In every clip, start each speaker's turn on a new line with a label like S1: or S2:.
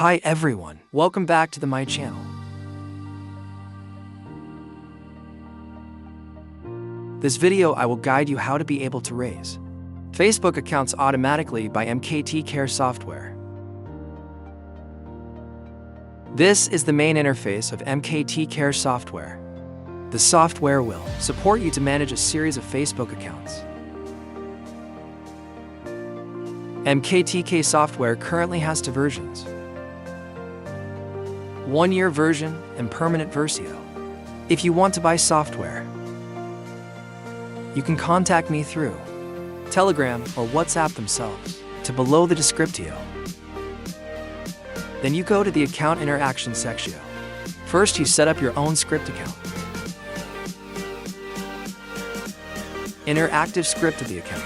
S1: Hi everyone, welcome back to my channel. This video I will guide you how to be able to raise Facebook accounts automatically by MKT Care software. This is the main interface of MKT Care software. The software will support you to manage a series of Facebook accounts. MKTK software currently has two versions: 1-year version and permanent versio. If you want to buy software, you can contact me through Telegram or WhatsApp themselves to below the descriptio. Then you go to the account interaction section. First you set up your own script account. Interactive script of the account.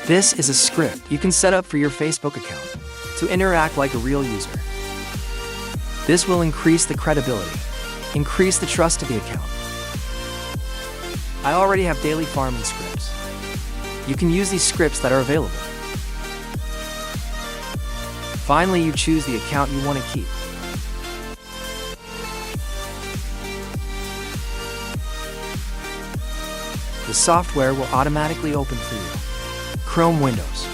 S1: This is a script you can set up for your Facebook account to interact like a real user. This will increase the credibility, increase the trust of the account. I already have daily farming scripts. You can use these scripts that are available. Finally, you choose the account you want to keep. The software will automatically open for you. Chrome windows.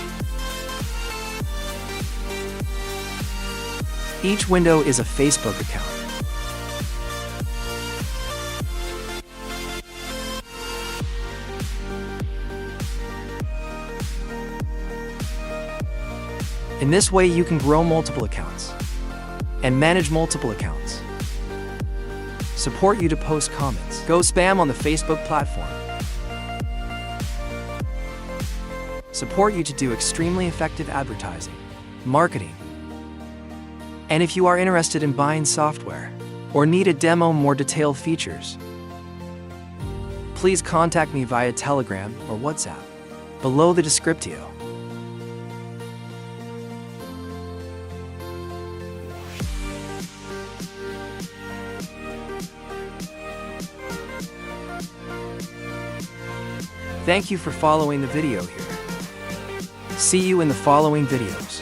S1: Each window is a Facebook account. In this way, you can grow multiple accounts and manage multiple accounts. Support you to post comments. Go spam on the Facebook platform. Support you to do extremely effective advertising, marketing. And if you are interested in buying software or need a demo more detailed features, please contact me via Telegram or WhatsApp below the descriptio. Thank you for following the video here. See you in the following videos.